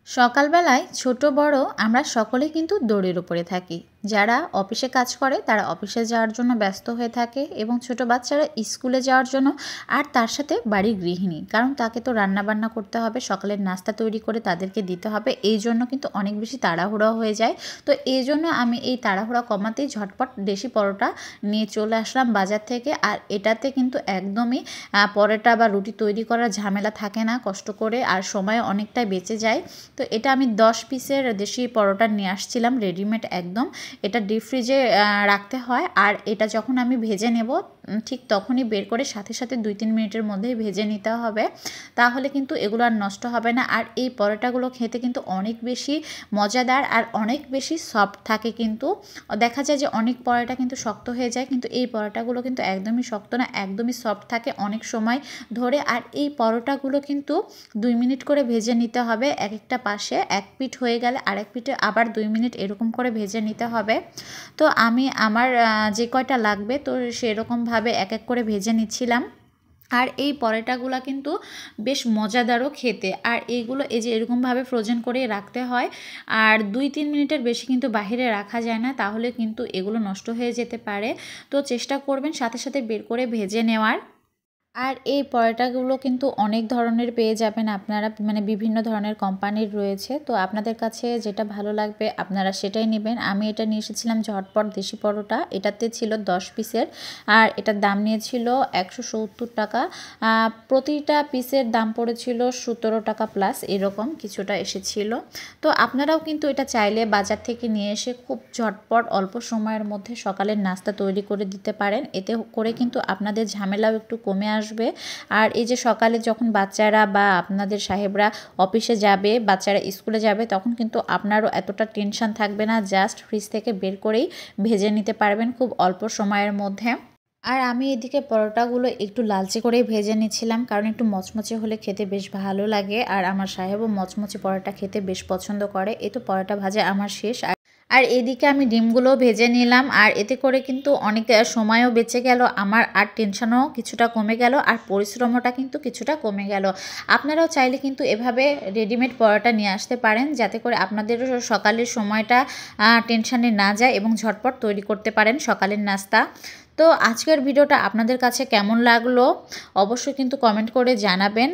সকালবেলায় ছোট বড় আমরা সকলেই কিন্তু দৌড়ের উপরে থাকি। যারা অফিসে কাজ করে তারা অফিসে যাওয়ার জন্য ব্যস্ত হয়ে থাকে এবং ছোট বাচ্চারা স্কুলে যাওয়ার জন্য, আর তার সাথে বাড়ির গৃহিণী, কারণ তাকে তো রান্নাবান্না করতে হবে, সকালের নাস্তা তৈরি করে তাদেরকে দিতে হবে, এই জন্য কিন্তু অনেক বেশি তাড়াহুড়া হয়ে যায়। তো এই জন্য আমি এই তাড়াহুড়া কমাতেই ঝটপট দেশি পরোটা নিয়ে চলে আসলাম বাজার থেকে। আর এটাতে কিন্তু একদমই পরোটা বা রুটি তৈরি করার ঝামেলা থাকে না কষ্ট করে, আর সময় অনেকটাই বেঁচে যায়। তো এটা আমি 10 পিসের দেশি পরোটা নিয়ে আসছিলাম রেডিমেড একদম। এটা ডিপ ফ্রিজে রাখতে হয়, আর এটা যখন আমি ভেজে নেব ঠিক তখনই বের করে সাথে সাথে 2-3 মিনিটের মধ্যেই ভেজে নিতে হবে, তাহলে কিন্তু এগুলো আর নষ্ট হবে না। আর এই পরোটাগুলো খেতে কিন্তু অনেক বেশি মজাদার আর অনেক বেশি সফট থাকে। কিন্তু দেখা যায় যে অনেক পরোটা কিন্তু শক্ত হয়ে যায়, কিন্তু এই পরোটাগুলো কিন্তু একদমই শক্ত না, একদমই সফট থাকে অনেক সময় ধরে। আর এই পরোটাগুলো কিন্তু 2 মিনিট করে ভেজে নিতে হবে, এক একটা পাশে এক পিঠ হয়ে গেলে আরেক পিঠে আবার 2 মিনিট এরকম করে ভেজে নিতে হবে। তো আমি আমার যে কয়টা লাগবে তো সেরকমভাবে এক এক করে ভেজে নিচ্ছিলাম। আর এই পরোটাগুলো কিন্তু বেশ মজাদারও খেতে, আর এইগুলো এই যে এরকমভাবে ফ্রোজেন করে রাখতে হয়। আর 2-3 মিনিটের বেশি কিন্তু বাহিরে রাখা যায় না, তাহলে কিন্তু এগুলো নষ্ট হয়ে যেতে পারে। তো চেষ্টা করবেন সাথে সাথে বের করে ভেজে নেওয়ার। আর এই পরোটাগুলো কিন্তু অনেক ধরনের পেয়ে যাবেন আপনারা, মানে বিভিন্ন ধরনের কোম্পানির রয়েছে। তো আপনাদের কাছে যেটা ভালো লাগবে আপনারা সেটাই নেবেন। আমি এটা নিয়ে এসেছিলাম ঝটপট দেশি পরোটা, এটাতে ছিল 10 পিসের, আর এটার দাম নিয়েছিল 170 টাকা। প্রতিটা পিসের দাম পড়েছিল 17 টাকা প্লাস, এরকম কিছুটা এসেছিল। তো আপনারাও কিন্তু এটা চাইলে বাজার থেকে নিয়ে এসে খুব ঝটপট অল্প সময়ের মধ্যে সকালের নাস্তা তৈরি করে দিতে পারেন। এতে করে কিন্তু আপনাদের ঝামেলাও একটু কমে আসবে। আর এই যে সকালে যখন বাচ্চারা বা আপনাদের সাহেবরা অফিসে যাবে, বাচ্চারা স্কুলে যাবে, তখন কিন্তু আপনারও এতটা টেনশন থাকবে না, জাস্ট ফ্রিজ থেকে বের করেই ভেজে নিতে পারবেন খুব অল্প সময়ের মধ্যে। আর আমি এদিকে পরোটাগুলো একটু লালচে করে ভেজে নিচ্ছিলাম, কারণ একটু মচমচে হলে খেতে বেশ ভালো লাগে। আর আমার সাহেবও মচমচে পরোটা খেতে বেশ পছন্দ করে। এই তো পরোটা ভাজা আমার শেষ। আর এদিকে আমি ডিমগুলো ভেজে নিলাম, আর এতে করে কিন্তু অনেক সময়ও বেঁচে গেল আমার, আর টেনশনও কিছুটা কমে গেল, আর পরিশ্রমটা কিন্তু কিছুটা কমে গেল। আপনারাও চাইলে কিন্তু এভাবে রেডিমেড পরোটা নিয়ে আসতে পারেন, যাতে করে আপনাদেরও সকালের সময়টা টেনশনে না যায় এবং ঝটপট তৈরি করতে পারেন সকালের নাস্তা। তো আজকের ভিডিওটা আপনাদের কাছে কেমন লাগলো অবশ্যই কিন্তু কমেন্ট করে জানাবেন।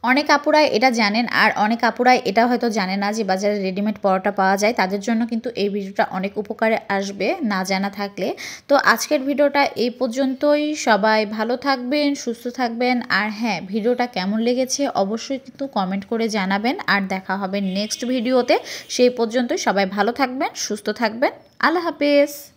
অনেক আপুরাই এটা জানেন, আর অনেক আপুরাই এটা হয়তো জানে না যে বাজারে রেডিমেড পরোটা পাওয়া যায়, তাদের জন্য কিন্তু এই ভিডিওটা অনেক উপকারে আসবে না জানা থাকলে। তো আজকের ভিডিওটা এই পর্যন্তই। সবাই ভালো থাকবেন, সুস্থ থাকবেন, আর হ্যাঁ, ভিডিওটা কেমন লেগেছে অবশ্যই কিন্তু কমেন্ট করে জানাবেন। আর দেখা হবে নেক্সট ভিডিওতে, সেই পর্যন্তই সবাই ভালো থাকবেন, সুস্থ থাকবেন। আল্লাহ হাফেজ।